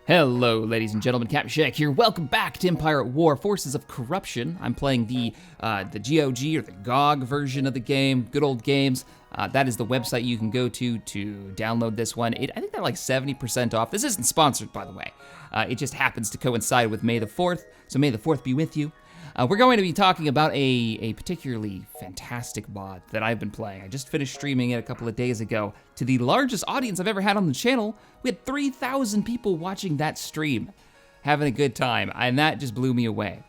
Hello, ladies and gentlemen, CaptainShack here. Welcome back to Empire at War, Forces of Corruption. I'm playing the GOG or the GOG version of the game, good old games. That is the website you can go to download this one. I think they're like 70% off. This isn't sponsored, by the way. It just happens to coincide with May the 4th, so May the 4th be with you. We're going to be talking about a particularly fantastic mod that I've been playing. I just finished streaming it a couple of days ago to the largest audience I've ever had on the channel. We had 3,000 people watching that stream, having a good time, and that just blew me away.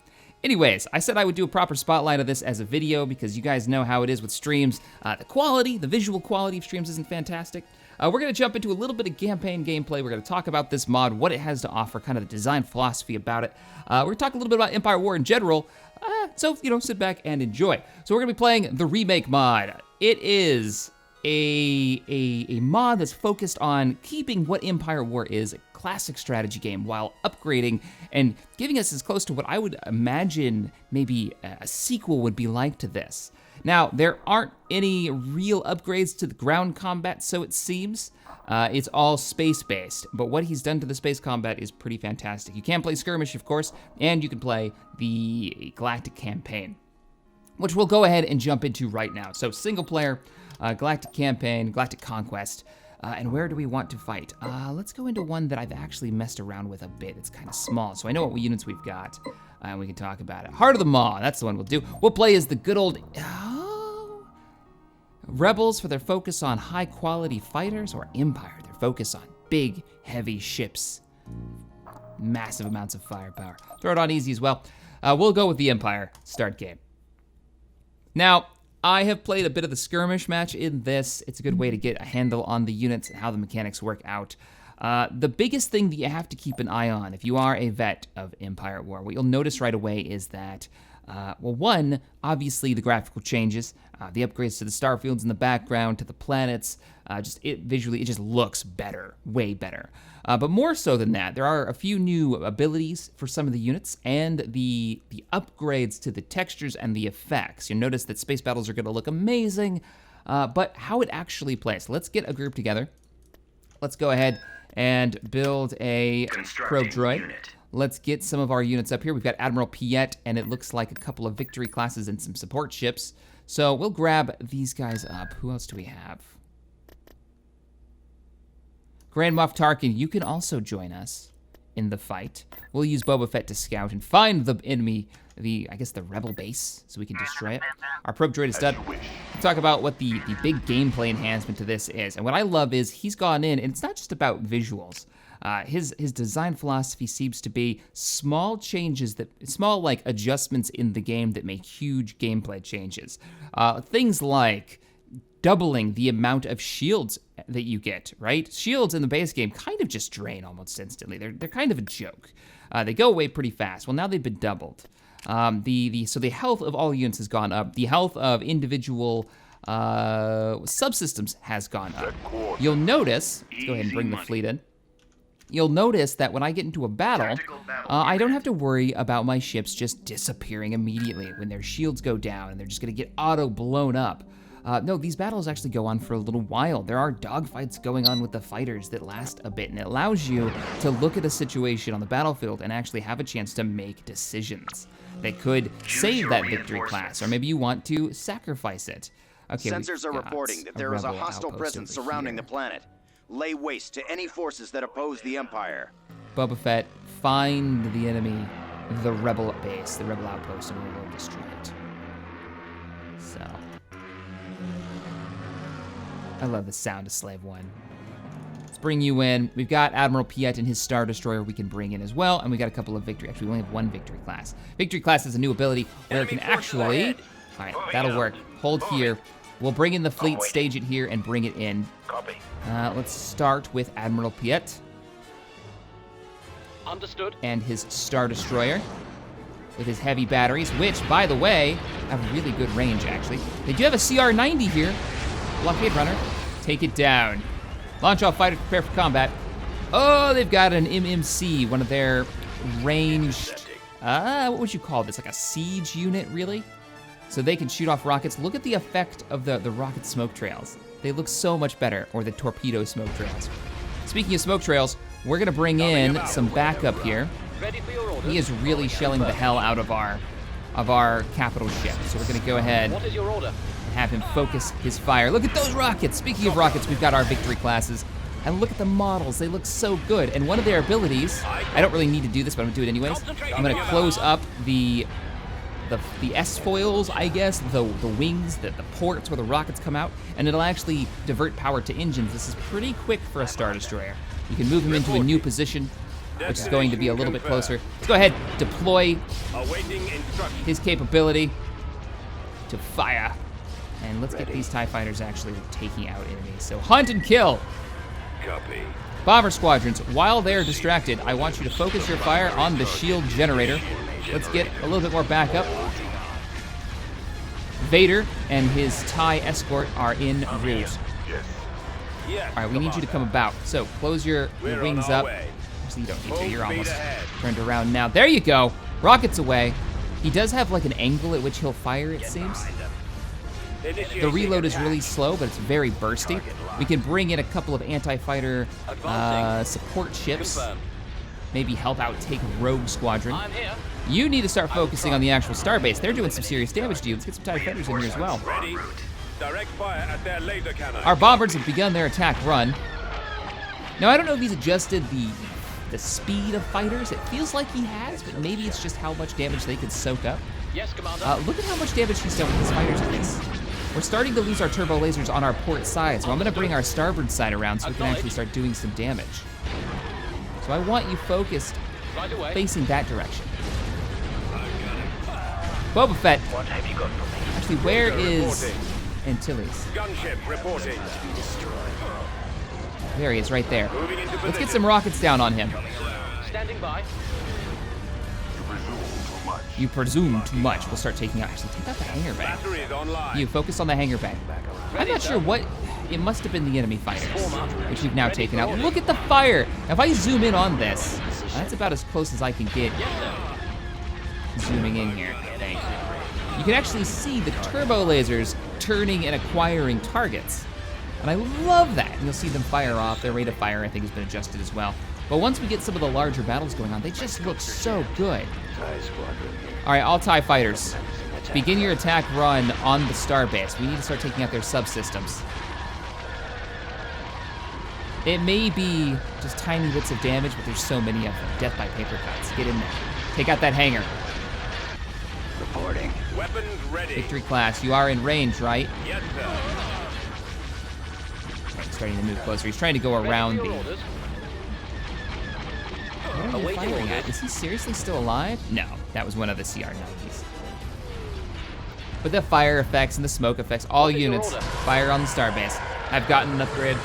Anyways, I said I would do a proper spotlight of this as a video because you guys know how it is with streams. The visual quality of streams isn't fantastic. We're gonna jump into a little bit of campaign gameplay. We're gonna talk about this mod, what it has to offer, kind of the design philosophy about it. We're gonna talk a little bit about Empire War in general. So sit back and enjoy. So we're gonna be playing the Remake mod. It is a mod that's focused on keeping what Empire War is, a classic strategy game, while upgrading and giving us as close to what I would imagine maybe a sequel would be like to this. Now, there aren't any real upgrades to the ground combat, so it seems. It's all space-based, but what he's done to the space combat is pretty fantastic. You can play skirmish, of course, and you can play the Galactic campaign, which we'll go ahead and jump into right now. So single player, Galactic campaign, Galactic conquest, and where do we want to fight? Let's go into one that I've actually messed around with a bit. It's kind of small, so I know what units we've got, and we can talk about it. Heart of the Maw, that's the one we'll do. We'll play as the good old Rebels for their focus on high-quality fighters, or Empire, their focus on big, heavy ships, massive amounts of firepower. Throw it on easy as well. We'll go with the Empire start game. Now, I have played a bit of the skirmish match in this. It's a good way to get a handle on the units and how the mechanics work out. The biggest thing that you have to keep an eye on if you are a vet of Empire at War, what you'll notice right away is that, one, obviously the graphical changes, the upgrades to the starfields in the background, to the planets, visually, it just looks better, way better. But more so than that, there are a few new abilities for some of the units and the upgrades to the textures and the effects. You'll notice that space battles are gonna look amazing, but how it actually plays. Let's get a group together. Let's go ahead and build a probe droid. Unit. Let's get some of our units up here. We've got Admiral Piet, and it looks like a couple of victory classes and some support ships. So we'll grab these guys up. Who else do we have? Grand Moff Tarkin, you can also join us in the fight. We'll use Boba Fett to scout and find the enemy, I guess the rebel base, so we can destroy it. Our probe droid is done. We'll talk about what the big gameplay enhancement to this is. And what I love is he's gone in, and it's not just about visuals. His design philosophy seems to be small changes, small like adjustments in the game that make huge gameplay changes. Things like doubling the amount of shields that you get, right? Shields in the base game kind of just drain almost instantly. They're kind of a joke. They go away pretty fast. Well, now they've been doubled. So the health of all units has gone up. The health of individual subsystems has gone up. You'll notice, let's go ahead and bring the fleet in. You'll notice that when I get into a battle, I don't have to worry about my ships just disappearing immediately when their shields go down and they're just gonna get auto blown up. No, these battles actually go on for a little while. There are dogfights going on with the fighters that last a bit, and it allows you to look at a situation on the battlefield and actually have a chance to make decisions that could save that victory class, or maybe you want to sacrifice it. Okay, sensors are reporting that there is a hostile presence surrounding the planet. Lay waste to any forces that oppose the Empire. Boba Fett, find the enemy, the rebel base, the rebel outpost, and we will destroy it. So, I love the sound of Slave One. Let's bring you in. We've got Admiral Piet and his Star Destroyer we can bring in as well, and we got a couple of victory. Actually, we only have one victory class. Victory class is a new ability where it can actually, all right, that'll work. Hold here. We'll bring in the fleet, stage it here, and bring it in. Copy. Let's start with Admiral Piet. Understood. And his Star Destroyer with his heavy batteries, which, by the way, have really good range, actually. They do have a CR-90 here. Blockade Runner. Take it down. Launch all fighters, prepare for combat. Oh, they've got an MMC, one of their ranged, what would you call this? Like a siege unit, really? So they can shoot off rockets. Look at the effect of the rocket smoke trails. They look so much better, or the torpedo smoke trails. Speaking of smoke trails, We're gonna bring in some backup here. He is really shelling the hell out of our capital ship. So we're gonna go ahead and have him focus his fire. Look at those rockets. Speaking of rockets, we've got our victory classes. And look at the models, they look so good. And one of their abilities, I don't really need to do this, but I'm gonna do it anyways. I'm gonna close up the S-foils, I guess, the wings, the ports where the rockets come out, and it'll actually divert power to engines. This is pretty quick for a Star Destroyer. You can move him into a new position, which is going to be a little bit closer. Let's go ahead, deploy his capability to fire. And let's get these TIE fighters actually taking out enemies. So hunt and kill. Copy. Bomber squadrons, while they're distracted, I want you to focus your fire on the shield generator. Let's get a little bit more backup. Vader and his TIE escort are en route. All right, we need you to come about. So close your wings up. Actually, you don't need to. You're almost turned around now. There you go. Rockets away. He does have like an angle at which he'll fire, it seems. The reload is really slow, but it's very bursty. We can bring in a couple of anti-fighter support ships. Maybe help out take Rogue Squadron. You need to start focusing on the actual Starbase. They're doing some serious damage to you. Let's get some TIE fighters in here as well. Direct fire at their laser cannon. Our bombers have begun their attack run. Now, I don't know if he's adjusted the speed of fighters. It feels like he has, but maybe it's just how much damage they can soak up. Yes, Commander. Look at how much damage he's done with his fighters in this. We're starting to lose our turbo lasers on our port side, so I'm gonna bring our starboard side around so we can actually start doing some damage. So I want you focused, facing that direction. Boba Fett. What have you got for me? Actually, where is Antilles? Gunship reporting. There he is, right there. Let's get some rockets down on him. Standing by. You presume too much. We'll start taking out. Actually, take out the hangar bay. Batteries online. You focus on the hangar bay. I'm not sure what. It must have been the enemy fighters, which we've now taken out. Look at the fire. If I zoom in on this, that's about as close as I can get. Zooming in here. Thank you. You can actually see the turbo lasers turning and acquiring targets. And I love that. And you'll see them fire off. Their rate of fire, I think, has been adjusted as well. But once we get some of the larger battles going on, they just look so good. All right, all TIE fighters, begin your attack run on the Starbase. We need to start taking out their subsystems. It may be just tiny bits of damage, but there's so many of them. Death by paper cuts. Get in there. Take out that hangar. Reporting. Weapons ready. Victory class, you are in range, right? Yes, sir. Okay, starting to move closer. He's trying to go around the... What are you firing at? Is he seriously still alive? No, that was one of the CR-90s. But the fire effects and the smoke effects, all units fire on the Starbase. I've gotten an upgrade.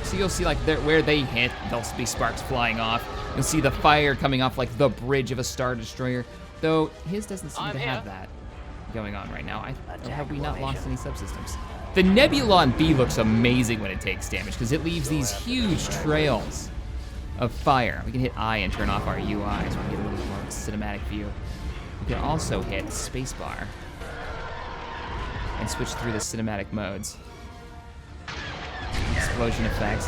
So you'll see like where they hit, there'll be sparks flying off. You'll see the fire coming off like the bridge of a Star Destroyer. Though his doesn't seem to have that going on right now. Have we not lost any subsystems? The Nebulon B looks amazing when it takes damage because it leaves these huge trails of fire. We can hit I and turn off our UI so we can get a little bit more of a cinematic view. We can also hit spacebar and switch through the cinematic modes. Explosion effects.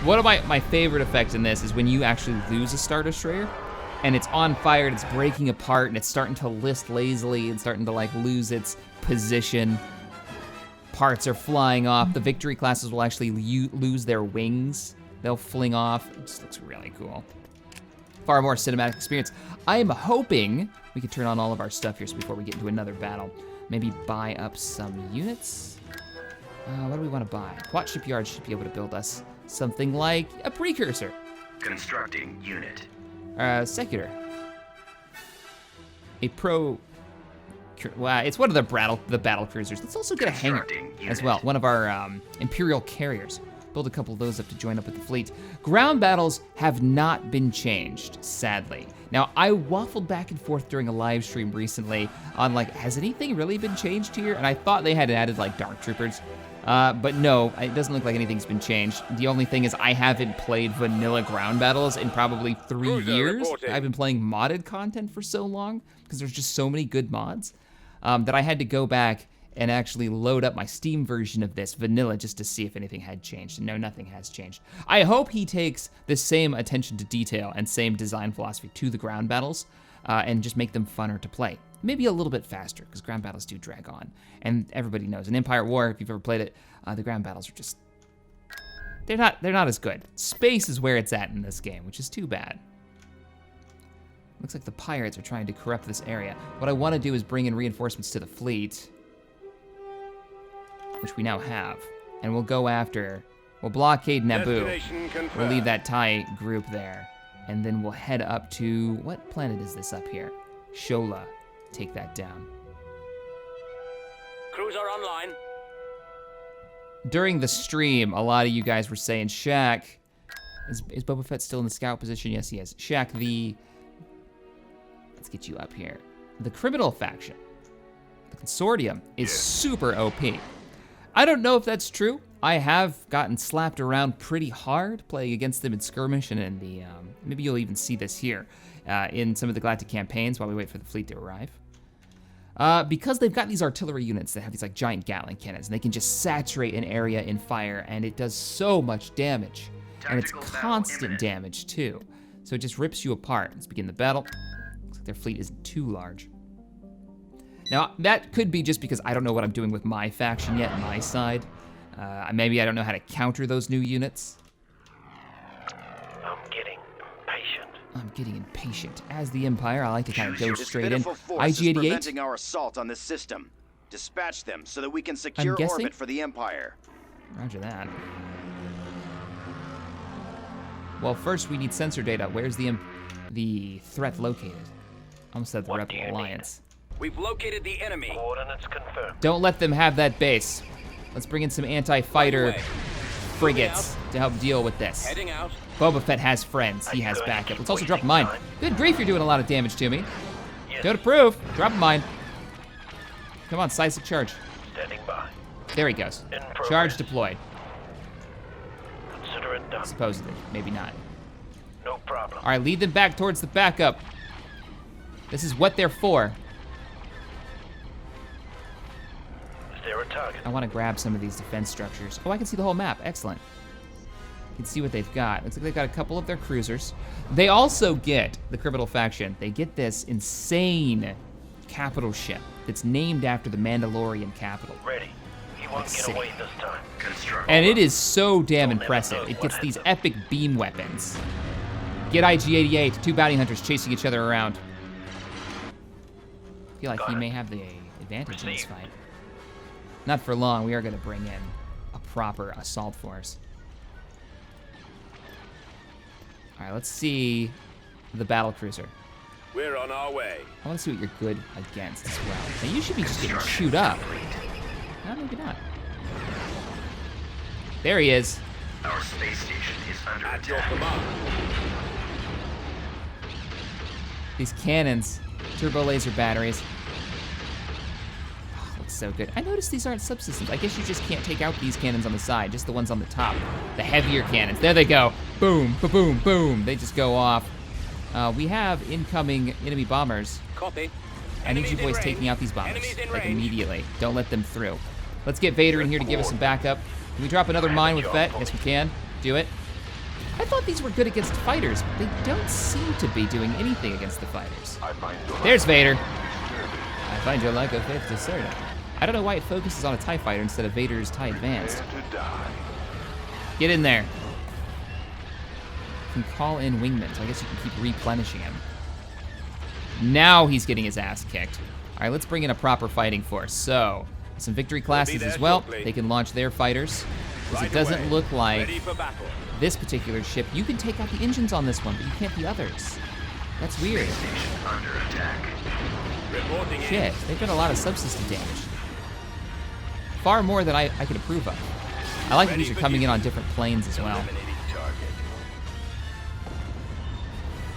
One of my favorite effects in this is when you actually lose a Star Destroyer and it's on fire and it's breaking apart and it's starting to list lazily and starting to like lose its position. Parts are flying off. The victory classes will actually lose their wings. They'll fling off. It just looks really cool. Far more cinematic experience. I am hoping we can turn on all of our stuff here before we get into another battle. Maybe buy up some units. What do we want to buy? Quat Shipyard should be able to build us something like a precursor. Constructing unit. Secular. A pro... Well, it's one of the battle cruisers. Let's also get a hangar as well. One of our Imperial carriers. Build a couple of those up to join up with the fleet. Ground battles have not been changed, sadly. Now, I waffled back and forth during a live stream recently on like, has anything really been changed here? And I thought they had added like Dark Troopers, but no, it doesn't look like anything's been changed. The only thing is I haven't played vanilla ground battles in probably 3 years. Reporting. I've been playing modded content for so long because there's just so many good mods that I had to go back and actually load up my Steam version of this, vanilla, just to see if anything had changed. And no, nothing has changed. I hope he takes the same attention to detail and same design philosophy to the ground battles, and just make them funner to play. Maybe a little bit faster, because ground battles do drag on. And everybody knows, in Empire at War, if you've ever played it, the ground battles are just, they're not as good. Space is where it's at in this game, which is too bad. Looks like the pirates are trying to corrupt this area. What I want to do is bring in reinforcements to the fleet, which we now have. And we'll go after, we'll blockade Naboo. We'll leave that TIE group there. And then we'll head up to, what planet is this up here? Shola. Take that down. Cruiser online. During the stream, a lot of you guys were saying, Shaq, is Boba Fett still in the scout position? Yes, he is. Shaq, let's get you up here. The criminal faction, the consortium, is super OP. I don't know if that's true. I have gotten slapped around pretty hard playing against them in skirmish and in the, maybe you'll even see this here, in some of the Galactic campaigns while we wait for the fleet to arrive. Because they've got these artillery units that have these like giant Gatling cannons, and they can just saturate an area in fire, and it does so much damage. And it's constant damage too. So it just rips you apart. Let's begin the battle. Looks like their fleet isn't too large. Now, that could be just because I don't know what I'm doing with my faction yet, my side. Maybe I don't know how to counter those new units. I'm getting impatient. As the Empire, I like to kind of go straight in. IG-88. Preventing our assault on this system. Dispatch them so that we can secure orbit for the Empire. Roger that. Well, first we need sensor data. Where's the threat located? Almost said the Rebel Alliance. We've located the enemy. Coordinates confirmed. Don't let them have that base. Let's bring in some anti-fighter frigates to help deal with this. Heading out. Boba Fett has friends. He has backup. Let's also drop a mine. Good grief, you're doing a lot of damage to me. Don't approve. Drop a mine. Come on, seismic charge. Standing by. There he goes. Charge deployed. Consider it done. Supposedly. Maybe not. No problem. All right, lead them back towards the backup. This is what they're for. Is there a target? I want to grab some of these defense structures. Oh, I can see the whole map. Excellent. You can see what they've got. Looks like they've got a couple of their cruisers. They also get, the criminal faction, they get this insane capital ship that's named after the Mandalorian capital. Ready. He won't get away this time. And it is so damn impressive. It gets these epic beam weapons. Get IG-88, 2 bounty hunters chasing each other around. I feel like he may have the advantage in this fight. Not for long, we are gonna bring in a proper assault force. All right, let's see the battle cruiser. We're on our way. I want to see what you're good against as well. Now, you should be just getting chewed up. No, maybe not. There he is. Our space station is under At your attack. command. These cannons, turbo laser batteries. Oh, looks so good. I noticed these aren't subsystems. I guess you just can't take out these cannons on the side, just the ones on the top. The heavier cannons. There they go. Boom, boom, boom. They just go off. We have incoming enemy bombers. Copy. I need you boys taking out these bombers, like immediately. Don't let them through. Let's get Vader in here to give us some backup. Can we drop another mine with Fett? Yes, we can. Do it. I thought these were good against fighters, but they don't seem to be doing anything against the fighters. There's Vader. I find your lack of faith discerning. I don't know why it focuses on a TIE fighter instead of Vader's TIE Advanced. Get in there. You can call in wingmen, so I guess you can keep replenishing him. Now he's getting his ass kicked. All right, let's bring in a proper fighting force. So, some victory classes as well. They can launch their fighters. Because it doesn't look like this particular ship. You can take out the engines on this one, but you can't the others. That's weird. Shit, they've got a lot of subsystem damage. Far more than I could approve of. I like that these are coming in on different planes as well.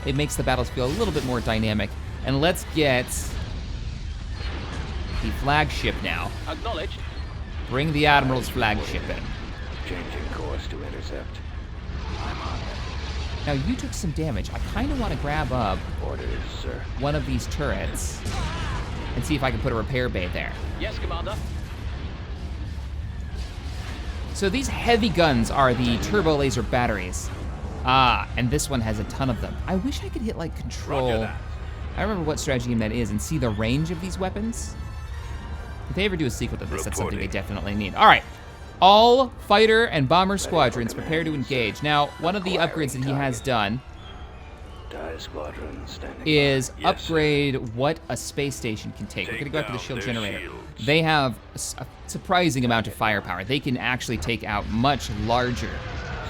It makes the battles feel a little bit more dynamic. And let's get the flagship now. Acknowledged. Bring the Admiral's flagship in. Changing course to intercept. Now you took some damage. I kind of want to grab up Orders, sir. one of these turrets and see if I can put a repair bay there. Yes, Commander. So these heavy guns are the turbo laser batteries. Ah, and this one has a ton of them. I wish I could hit like control. I remember what strategy game that is and see the range of these weapons. If they ever do a sequel to this, that's something they definitely need. All right, all fighter and bomber squadrons prepare to engage. Now, one of the upgrades that he has done is upgrade what a space station can take. We're gonna go after the shield generator. They have a surprising amount of firepower. They can actually take out much larger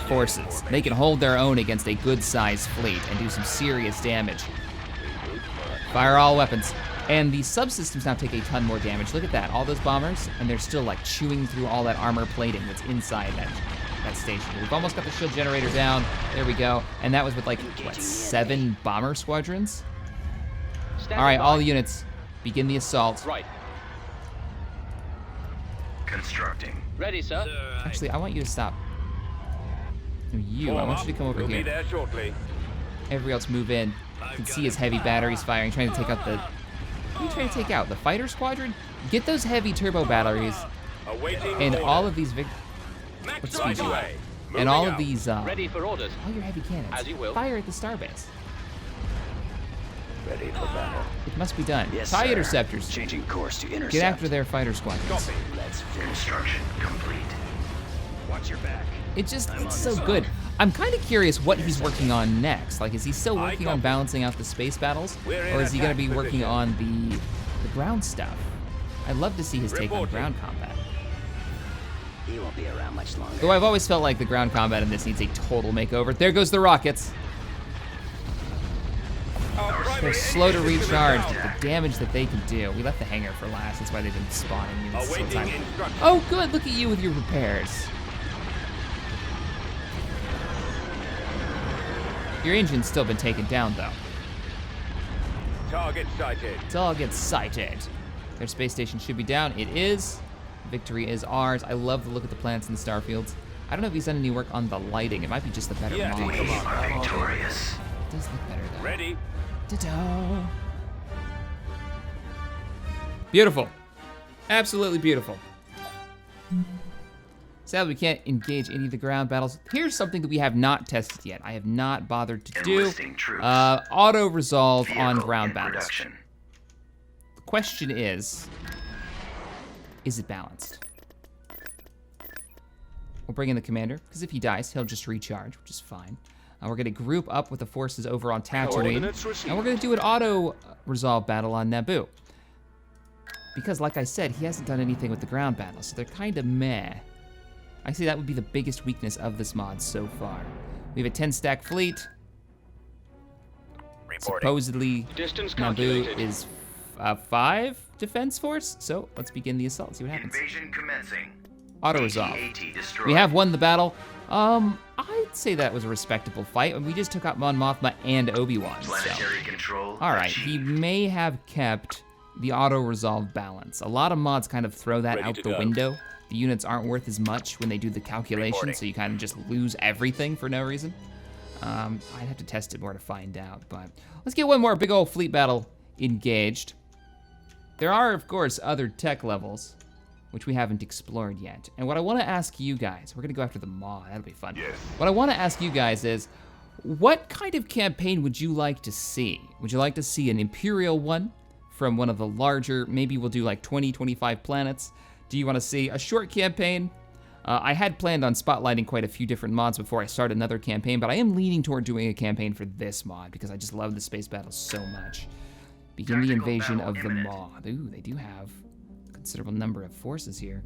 forces. They can hold their own against a good-sized fleet and do some serious damage. Fire all weapons. And the subsystems now take a ton more damage. Look at that, all those bombers, and they're still like chewing through all that armor plating that's inside that station. We've almost got the shield generator down. There we go. And that was with like, what, 7 bomber squadrons? All right, all the units, begin the assault. Right. Constructing. Ready, sir. Actually, I want you to stop. I want you to come over here. Be there shortly. Everybody else move in. You can see his heavy batteries firing, trying to take out the... What are you trying to take out? The fighter squadron? Get those heavy turbo batteries and all of these... Let's speed you up. And all of these... Ready for orders. all your heavy cannons. As you will. Fire at the Starbase. Ready for battle. It must be done. Yes, TIE sir. interceptors. Changing course to intercept. Get after their fighter squadrons. Let's finish. Construction complete. Watch your back. It's so good. I'm kind of curious what he's working on next. Like, is he still working on balancing out the space battles? Or is he going to be working on the ground stuff? I'd love to see his take on ground combat. He won't be around much longer. Though I've always felt like the ground combat in this needs a total makeover. There goes the rockets. They're slow to recharge, but the damage that they can do. We left the hangar for last. That's why they've been spawning units this whole time. Oh, good. Look at you with your repairs. Your engine's still been taken down, though. Target sighted. Target sighted. Their space station should be down. It is. Victory is ours. I love the look at the planets and the starfields. I don't know if he's done any work on the lighting. It might be just the better Yeah, model. We are victorious. It does look better, though. Ready. Ta-da. Beautiful. Absolutely beautiful. Sadly, we can't engage any of the ground battles. Here's something that we have not tested yet. I have not bothered to do. Enlisting troops. Auto-resolve on Vehicle ground in battles. production. The question is it balanced? We'll bring in the commander, because if he dies, he'll just recharge, which is fine. We're gonna group up with the forces over on Tatooine, and we're gonna do an auto-resolve battle on Naboo. Because, like I said, he hasn't done anything with the ground battles, so they're kind of meh. I say that would be the biggest weakness of this mod so far. We have a 10-stack fleet. Supposedly, Distance Naboo calculated. is 5 defense force, so let's begin the assault, see what happens. Invasion commencing. Auto-resolve. AT destroyed. We have won the battle. I'd say that was a respectable fight, and we just took out Mon Mothma and Obi-Wan, so. Planetary control. All right, he achieved. may have kept the auto-resolve balance. A lot of mods kind of throw that Ready out to the go. window. The units aren't worth as much when they do the calculation, so you kind of just lose everything for no reason. I'd have to test it more to find out, but let's get one more big old fleet battle engaged. There are, of course, other tech levels, which we haven't explored yet. And what I want to ask you guys, we're going to go after the Maw, that'll be fun. Yes. What I want to ask you guys is, what kind of campaign would you like to see? Would you like to see an Imperial one from one of the larger, maybe we'll do like 20, 25 planets? Do you want to see a short campaign? I had planned on spotlighting quite a few different mods before I start another campaign, but I am leaning toward doing a campaign for this mod because I just love the space battles so much. Begin the Tactical invasion battle of the imminent. Maw. Ooh, they do have a considerable number of forces here.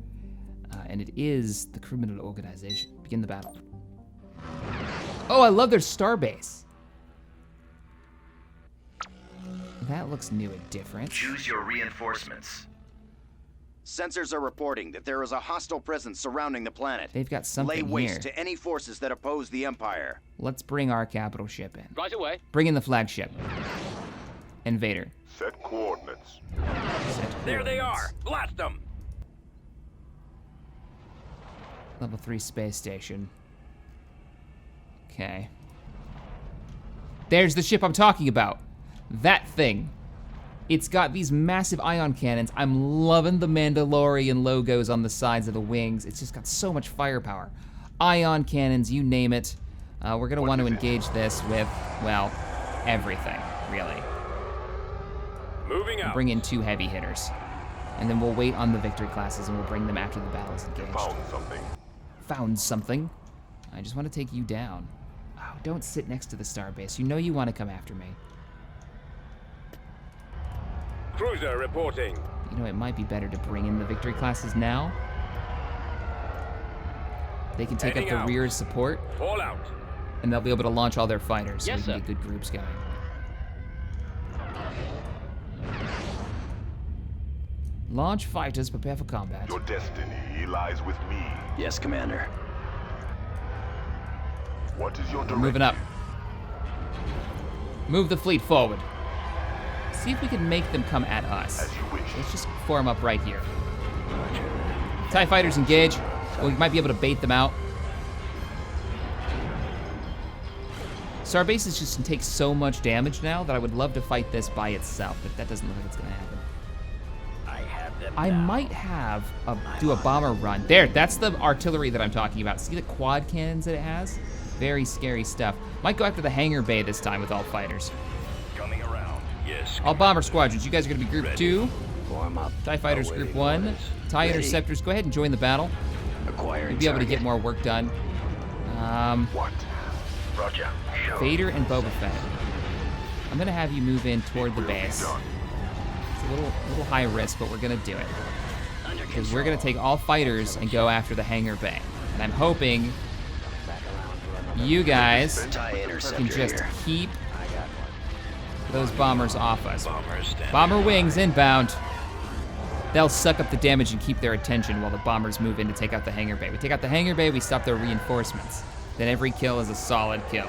And it is the criminal organization. Begin the battle. Oh, I love their Starbase. That looks new and different. Choose your reinforcements. Sensors are reporting that there is a hostile presence surrounding the planet. They've got something Lay waste here. to any forces that oppose the Empire. Let's bring our capital ship in. Right away. Bring in the flagship. Invader. Set coordinates. Set There they are. coordinates. Blast them. Level 3 space station. Okay. There's the ship I'm talking about. That thing It's got these massive ion cannons. I'm loving the Mandalorian logos on the sides of the wings. It's just got so much firepower. Ion cannons, you name it. We're gonna want to engage this with, well, everything, really. Moving out. Bring in 2 heavy hitters. And then we'll wait on the victory classes and we'll bring them after the battle's engaged. Found something. Found something. I just want to take you down. Oh, don't sit next to the Starbase. You know you want to come after me. Cruiser reporting. You know, it might be better to bring in the victory classes now. They can take up the rear as support, Fall out. and they'll be able to launch all their fighters, so Yes, we can sir. get good groups going. Launch fighters, prepare for combat. Your destiny lies with me. Yes, Commander. What is your direction? Moving up. Move the fleet forward. See if we can make them come at us. As you wish. Let's just form up right here. TIE fighters engage. Well, we might be able to bait them out. Starbase is just take so much damage now that I would love to fight this by itself, but that doesn't look like it's gonna happen. I might have do a bomber run. There, that's the artillery that I'm talking about. See the quad cannons that it has? Very scary stuff. Might go after the hangar bay this time with all fighters. Coming around. Yes. All bomber squadrons, you guys are gonna be group 2. Form up. TIE fighters group 1. TIE interceptors, go ahead and join the battle. Acquiring You'll be able to target. get more work done. What? Roger. Show. Vader and Boba Fett. I'm gonna have you move in toward the Will be base. done. It's a little high risk, but we're gonna do it. Because we're gonna take all fighters and go after the hangar bay. And I'm hoping you guys TIE can interceptor just here. keep those bombers off us. Bombers standing. Bomber wings inbound. They'll suck up the damage and keep their attention while the bombers move in to take out the hangar bay. We take out the hangar bay, we stop their reinforcements. Then every kill is a solid kill.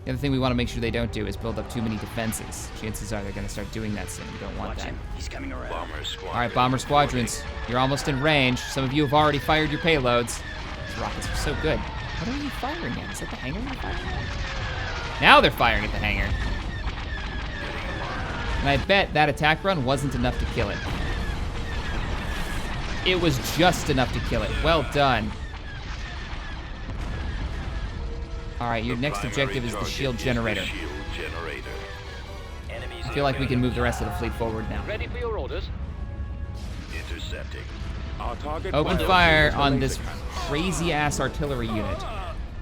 The other thing we want to make sure they don't do is build up too many defenses. Chances are they're going to start doing that soon. We don't want Watch that. him. He's coming around. Bomber squad. All right, bomber squadrons, you're almost in range. Some of you have already fired your payloads. These rockets are so good. What are you firing at? Is that the hangar you're firing at? Now they're firing at the hangar. And I bet that attack run wasn't enough to kill it. It was just enough to kill it. Well done. All right, your next objective is the shield generator. Enemies I feel like we can move the rest of the fleet forward now. Ready for your orders? intercepting. Our target Open priority fire is the on laser this cannon. crazy-ass artillery unit.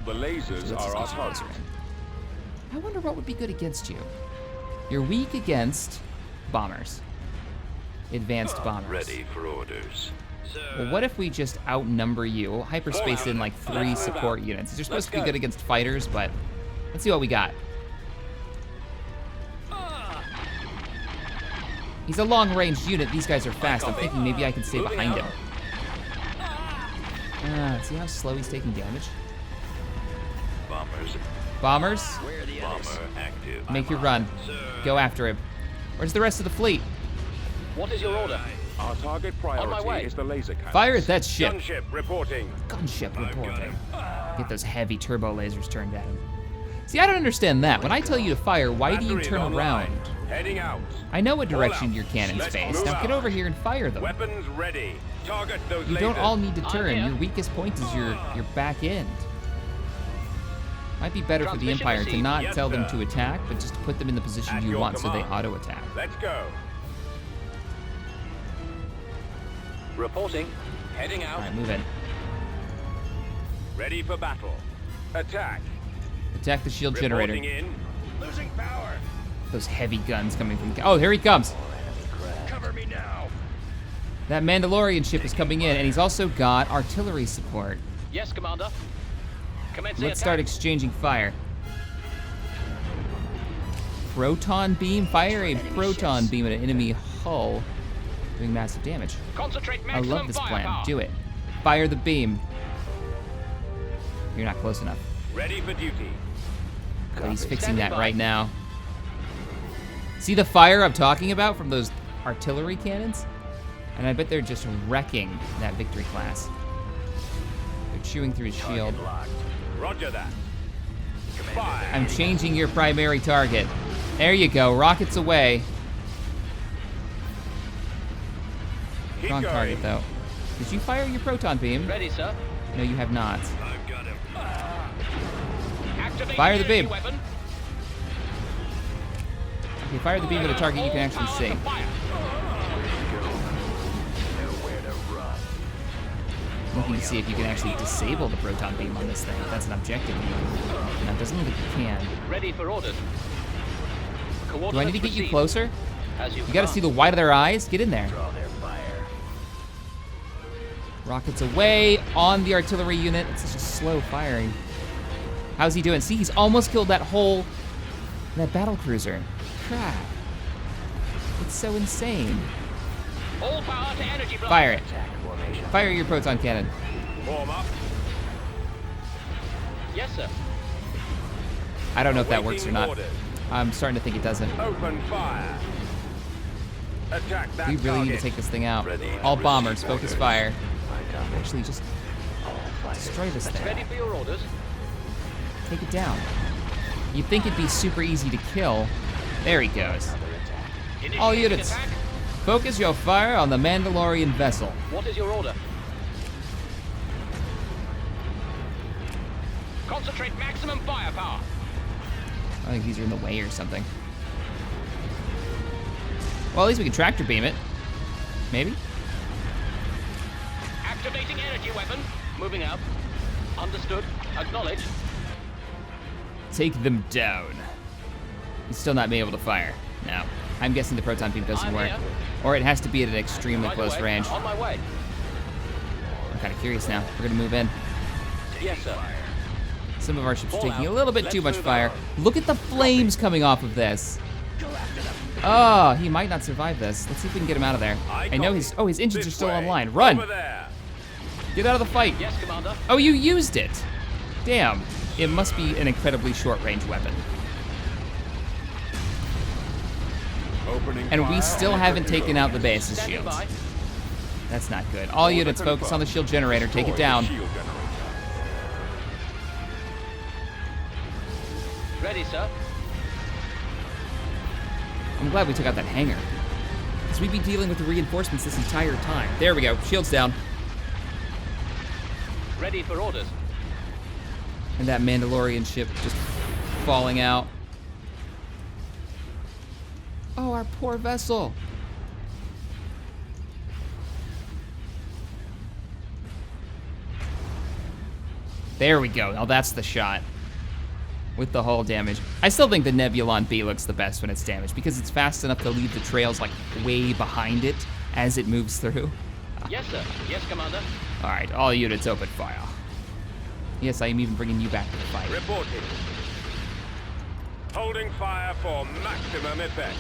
The lasers Let's are our just get closer target. in. I wonder what would be good against you. You're weak against bombers. Advanced bombers. Ready for orders. Well, what if we just outnumber you? We'll hyperspace in like 3 support units. You're supposed to be good against fighters, but let's see what we got. He's a long-range unit. These guys are fast. I'm thinking maybe I can stay behind him. See how slow he's taking damage? Bombers. Bombers, Where are the others? Bomber active. make your run. Go after him. Where's the rest of the fleet? What is your order? Our target my priority way. is the laser cannon. Fire at that ship. Gunship reporting. Gunship reporting. Get those heavy turbo lasers turned at him. See, I don't understand that. When I tell you to fire, why do you Batteries turn online. around? Heading out. I know what All direction out. your cannons Let's face. move Now get out. over here and fire them. Weapons ready. Target those You lasers. don't all need to turn. here. Your weakest point is your back end. Might be better for the Transmission Empire to received. not Yes, tell them sir. to attack, but just to put them in the position At you your want so they command. auto-attack. Let's go. Reporting. Heading out. All right, move in. Ready for battle. Attack. Attack the shield generator. Reporting in. Losing power. Those heavy guns coming from... Oh, here he comes. Cover me now. That Mandalorian ship is coming in, and he's also got artillery support. Yes, Commander. Commence the Let's start attack. exchanging fire. Proton beam? Fire a proton beam at an enemy hull, doing massive damage. Concentrate I maximum love this plan. firepower. Do it. Fire the beam. You're not close enough. Ready for duty. But he's fixing Standing that by. right now. See the fire I'm talking about from those artillery cannons? And I bet they're just wrecking that victory class. They're chewing through his shield. Roger that. Fire. I'm changing your primary target. There you go, rockets away. Keep Wrong going. target, though. Did you fire your proton beam? Ready, sir. No, you have not. I've got him. Activating Fire the energy beam. weapon. If you fire the beam at a target you can actually All see. power to fire. Nowhere to run. Looking to see if you can actually disable the proton beam on this thing. That's an objective. No, it doesn't look like you can. Ready for orders. Do I need to get you Proceed. closer? As you You gotta see the white of their eyes. Get in there. Draw their fire. Rockets away on the artillery unit. It's such a slow firing. How's he doing? See, he's almost killed that battle cruiser. Crap. It's so insane. All power to energy blast. Fire it. Attack formation. Fire your proton cannon. Form up. Yes, sir. I don't know if that works or Awaiting not. orders. I'm starting to think it doesn't. Open fire. Attack that We really need to target. take this thing out. Ready. All bombers, focus fire. I copy. Actually, just destroy this thing. Ready for your orders. Take it down. You'd think it'd be super easy to kill. There he goes. All Initiating units, attack. focus your fire on the Mandalorian vessel. What is your order? Concentrate maximum firepower. I think these are in the way or something. Well, at least we can tractor beam it. Maybe? Activating energy weapon. Moving out. Understood. Acknowledged. Take them down. He's still not being able to fire. No. I'm guessing the proton beam doesn't I'm work. here. Or it has to be at an extremely Right close away. range. On my way. I'm kind of curious now. We're gonna move in. Yes, sir. Some of our ships are Fall taking a out. little bit Let's too much move fire. out. Look at the flames coming off of this. Oh, he might not survive this. Let's see if we can get him out of there. I know his engines are This still way. online. Run! Over there. Get out of the fight. Yes, Commander. Oh, you used it. Damn. It must be an incredibly short-range weapon. Opening And we fire still on haven't infantry taken out the units. base's Standing shields. by. That's not good. All units focus on the shield generator. Take it Destroy the down. shield generator. Ready, sir. I'm glad we took out that hangar. Because we'd be dealing with the reinforcements this entire time. There we go. Shields down. Ready for orders. And that Mandalorian ship just falling out. Oh, our poor vessel. There we go. Now that's the shot. With the hull damage. I still think the Nebulon B looks the best when it's damaged because it's fast enough to leave the trails like way behind it as it moves through. Yes, sir. Yes, Commander. All right, all units open fire. Yes, I am even bringing you back to the fight. Reporting. Holding fire for maximum effect.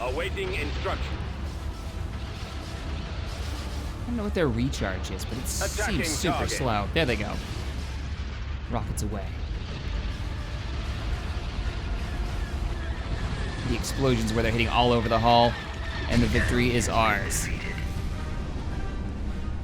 Awaiting instruction. I don't know what their recharge is, but it Attacking seems super target. slow. There they go. Rockets away. The explosions where they're hitting all over the hull, and the victory is ours.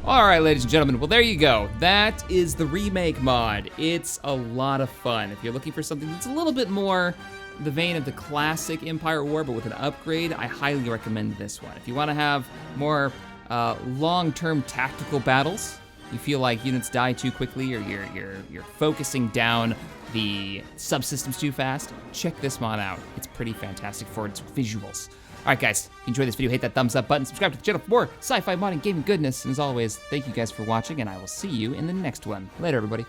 All right, ladies and gentlemen, well, there you go. That is the Remake mod. It's a lot of fun. If you're looking for something that's a little bit more the vein of the classic Empire War, but with an upgrade, I highly recommend this one. If you want to have more long-term tactical battles, you feel like units die too quickly, or you're focusing down the subsystems too fast, check this mod out. It's pretty fantastic for its visuals. All right, guys, if you enjoyed this video, hit that thumbs up button, subscribe to the channel for more sci-fi modding gaming goodness, and as always, thank you guys for watching, and I will see you in the next one. Later, everybody.